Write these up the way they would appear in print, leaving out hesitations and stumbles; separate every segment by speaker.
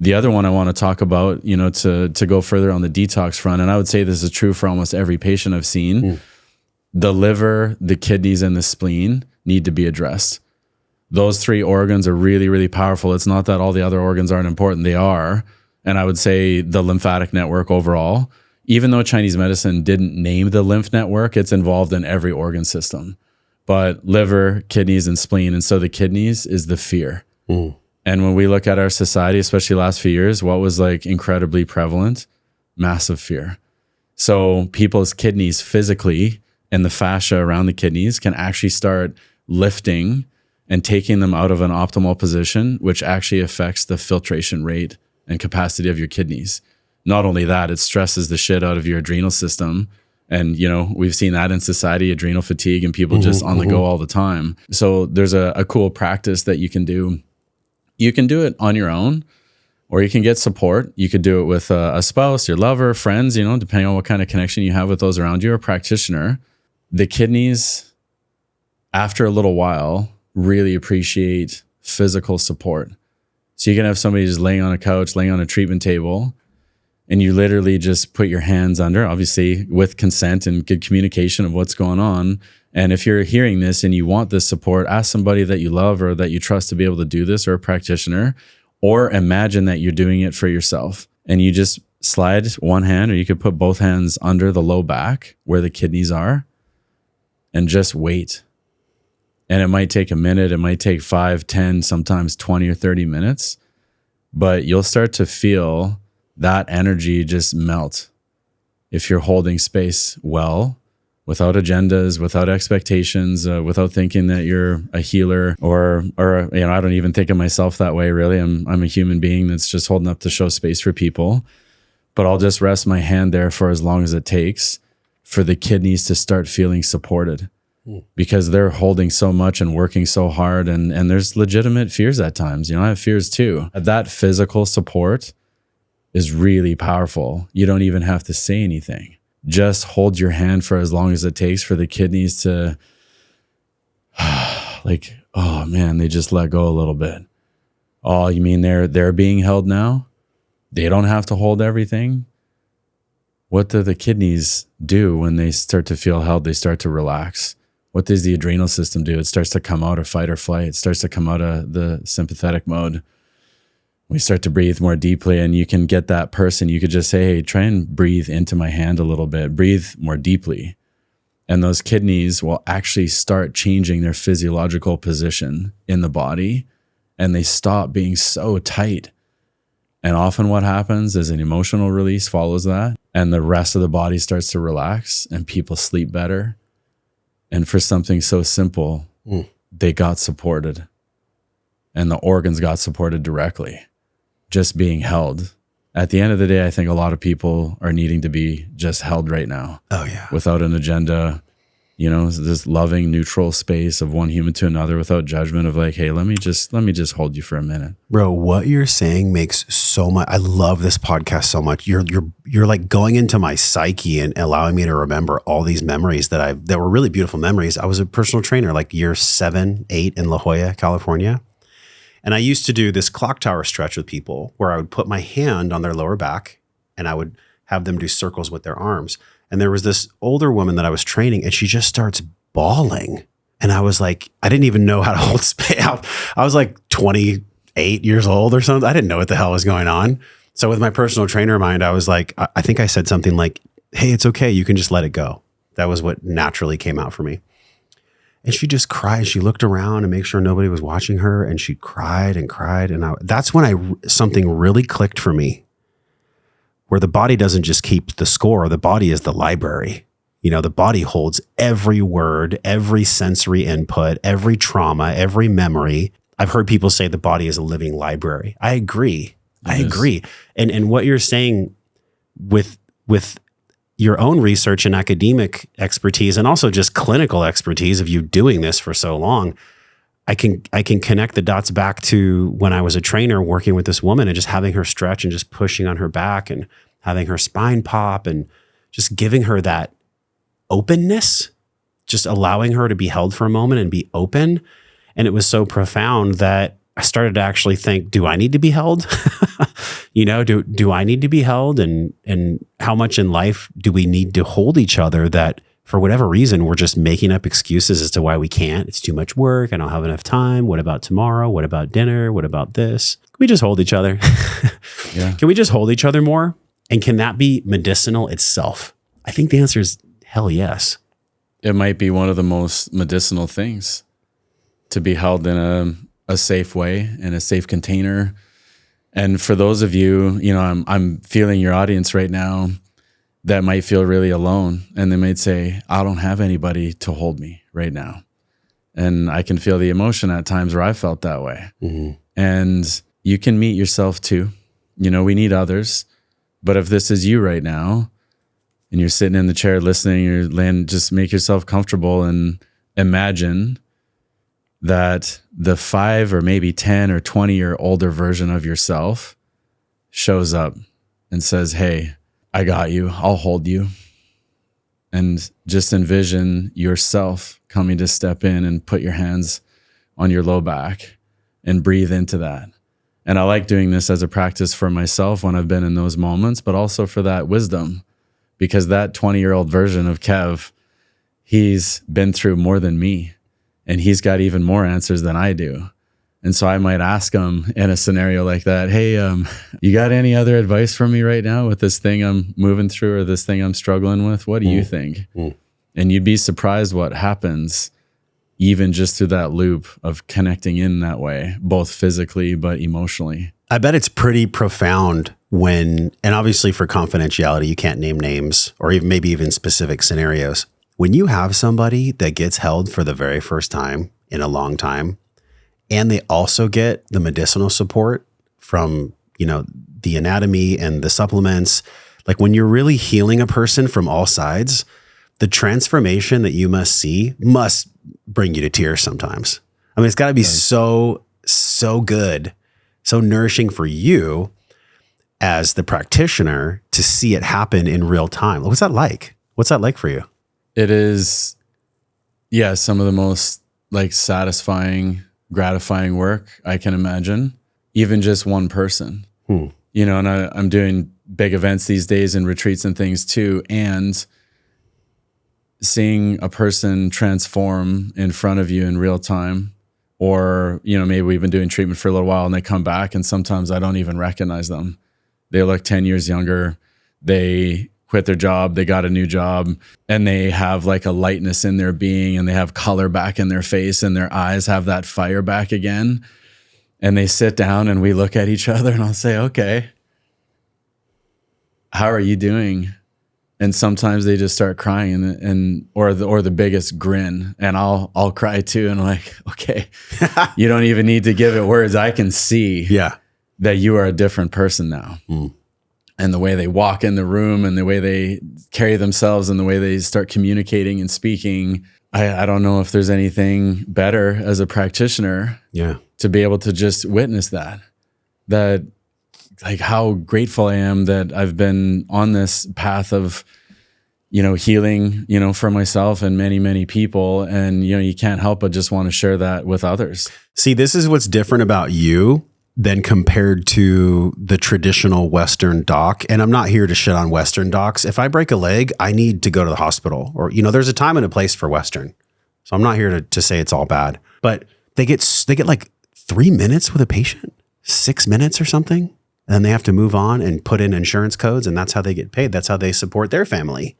Speaker 1: The other one I want to talk about, to go further on the detox front, and I would say this is true for almost every patient I've seen, the liver, the kidneys, and the spleen need to be addressed. Those three organs are really, really powerful. It's not that all the other organs aren't important. They are. And I would say the lymphatic network overall, even though Chinese medicine didn't name the lymph network, it's involved in every organ system. But liver, kidneys, and spleen. And so the kidneys is the fear. And when we look at our society, especially the last few years, what was like incredibly prevalent? Massive fear. So people's kidneys physically and the fascia around the kidneys can actually start lifting and taking them out of an optimal position, which actually affects the filtration rate and capacity of your kidneys. Not only that, it stresses the shit out of your adrenal system. And, we've seen that in society, adrenal fatigue and people just on the go all the time. So there's a cool practice that you can do. You can do it on your own, or you can get support. You could do it with a spouse, your lover, friends, depending on what kind of connection you have with those around you, or a practitioner. The kidneys, after a little while, really appreciate physical support. So you can have somebody just laying on a couch, laying on a treatment table, and you literally just put your hands under, obviously with consent and good communication of what's going on. And if you're hearing this and you want this support, ask somebody that you love or that you trust to be able to do this, or a practitioner, or imagine that you're doing it for yourself. And you just slide one hand, or you could put both hands under the low back where the kidneys are, and just wait. And it might take a minute, it might take 5, 10, sometimes 20 or 30 minutes, but you'll start to feel that energy just melt if you're holding space well, without agendas, without expectations, without thinking that you're a healer or I don't even think of myself that way, really. I'm a human being that's just holding up to show space for people. But I'll just rest my hand there for as long as it takes for the kidneys to start feeling supported, because they're holding so much and working so hard, and there's legitimate fears at times. I have fears too. That physical support is really powerful. You don't even have to say anything. Just hold your hand for as long as it takes for the kidneys to like, oh man, they just let go a little bit. Oh, you mean they're being held now? They don't have to hold everything? What do the kidneys do when they start to feel held? They start to relax. What does the adrenal system do? It starts to come out of fight or flight. It starts to come out of the sympathetic mode. We start to breathe more deeply, and you can get that person. You could just say, hey, try and breathe into my hand a little bit. Breathe more deeply. And those kidneys will actually start changing their physiological position in the body, and they stop being so tight. And often what happens is an emotional release follows that, and the rest of the body starts to relax, and people sleep better. And for something so simple, they got supported, and the organs got supported directly. Just being held. At the end of the day, I think a lot of people are needing to be just held right now.
Speaker 2: Oh yeah.
Speaker 1: Without an agenda, this loving, neutral space of one human to another, without judgment of like, hey, let me just hold you for a minute.
Speaker 2: Bro, what you're saying makes so much. I love this podcast so much. You're like going into my psyche and allowing me to remember all these memories that were really beautiful memories. I was a personal trainer like year 7, 8 in La Jolla, California. And I used to do this clock tower stretch with people where I would put my hand on their lower back and I would have them do circles with their arms. And there was this older woman that I was training, and she just starts bawling. And I was like, I didn't even know how to hold space. I was like 28 years old or something. I didn't know what the hell was going on. So with my personal trainer mind, I was like, I think I said something like, hey, it's okay. You can just let it go. That was what naturally came out for me. And she just cried. She looked around and made sure nobody was watching her. And she cried and cried. And that's when something really clicked for me, where the body doesn't just keep the score. The body is the library. The body holds every word, every sensory input, every trauma, every memory. I've heard people say the body is a living library. I agree. I agree. And what you're saying with your own research and academic expertise, and also just clinical expertise of you doing this for so long, I can connect the dots back to when I was a trainer working with this woman and just having her stretch and just pushing on her back and having her spine pop and just giving her that openness, just allowing her to be held for a moment and be open. And it was so profound that I started to actually think, do I need to be held? You know, do I need to be held? And how much in life do we need to hold each other that for whatever reason, we're just making up excuses as to why we can't? It's too much work. I don't have enough time. What about tomorrow? What about dinner? What about this? Can we just hold each other?
Speaker 1: Yeah.
Speaker 2: Can we just hold each other more? And can that be medicinal itself? I think the answer is hell yes.
Speaker 1: It might be one of the most medicinal things, to be held in a safe way, in a safe container. And for those of you, you know, I'm feeling your audience right now that might feel really alone, and they might say, I don't have anybody to hold me right now. And I can feel the emotion at times where I felt that way. Mm-hmm. And you can meet yourself too. You know, we need others. But if this is you right now and you're sitting in the chair listening, you're laying, just make yourself comfortable and imagine that the 5 or maybe 10 or 20-year older version of yourself shows up and says, hey, I got you. I'll hold you. And just envision yourself coming to step in and put your hands on your low back and breathe into that. And I like doing this as a practice for myself when I've been in those moments, but also for that wisdom, because that 20-year-old version of Kev, he's been through more than me, and he's got even more answers than I do. And so I might ask him in a scenario like that, hey, you got any other advice for me right now with this thing I'm moving through or this thing I'm struggling with? What do you think? And you'd be surprised what happens even just through that loop of connecting in that way, both physically but emotionally.
Speaker 2: I bet it's pretty profound when, and obviously for confidentiality, you can't name names or even maybe even specific scenarios. When you have somebody that gets held for the very first time in a long time, and they also get the medicinal support from, you know, the anatomy and the supplements, like when you're really healing a person from all sides, the transformation that you must see must bring you to tears sometimes. I mean, it's got to be so good, so nourishing for you as the practitioner to see it happen in real time. What's that like? What's that like for you?
Speaker 1: It is, yeah, some of the most like satisfying, gratifying work I can imagine. Even just one person, you know, and I'm doing big events these days and retreats and things too. And seeing a person transform in front of you in real time, or, you know, maybe we've been doing treatment for a little while and they come back and sometimes I don't even recognize them. They look 10 years younger. They quit their job. They got a new job and they have like a lightness in their being and they have color back in their face and their eyes have that fire back again. And they sit down and we look at each other and I'll say, okay, how are you doing? And sometimes they just start crying or the biggest grin, and I'll cry too. And I'm like, okay, you don't even need to give it words. I can see that you are a different person now. And the way they walk in the room and the way they carry themselves and the way they start communicating and speaking. I don't know if there's anything better as a practitioner to be able to just witness that like how grateful I am that I've been on this path of, you know, healing, you know, for myself and many, many people. And, you know, you can't help but just want to share that with others.
Speaker 2: See, this is what's different about you than compared to the traditional Western doc. And I'm not here to shit on Western docs. If I break a leg, I need to go to the hospital, or, you know, there's a time and a place for Western. So I'm not here to say it's all bad, but they get like 3 minutes with a patient, 6 minutes or something. And then they have to move on and put in insurance codes, and that's how they get paid. That's how they support their family.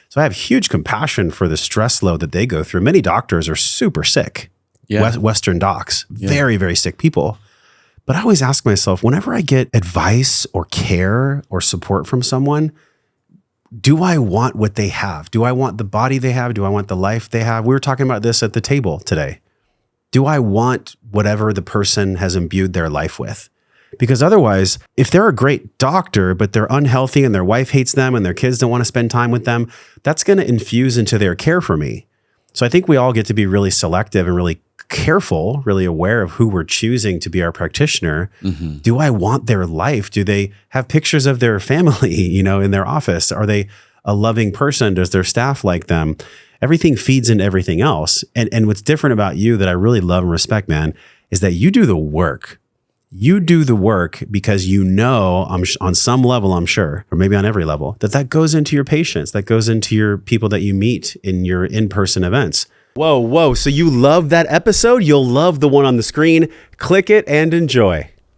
Speaker 2: So I have huge compassion for the stress load that they go through. Many doctors are super sick. Western docs, very, very sick people. But I always ask myself, whenever I get advice or care or support from someone, do I want what they have? Do I want the body they have? Do I want the life they have? We were talking about this at the table today. Do I want whatever the person has imbued their life with? Because otherwise, if they're a great doctor, but they're unhealthy and their wife hates them and their kids don't want to spend time with them, that's going to infuse into their care for me. So I think we all get to be really selective and really careful, really aware of who we're choosing to be our practitioner. Do I want their life? Do they have pictures of their family, you know, in their office? Are they a loving person? Does their staff like them? Everything feeds into everything else. And what's different about you that I really love and respect, man, is that you do the work. You do the work because you know, on some level, I'm sure, or maybe on every level, that goes into your patients, that goes into your people that you meet in your in-person events. Whoa. So you love that episode? You'll love the one on the screen. Click it and enjoy.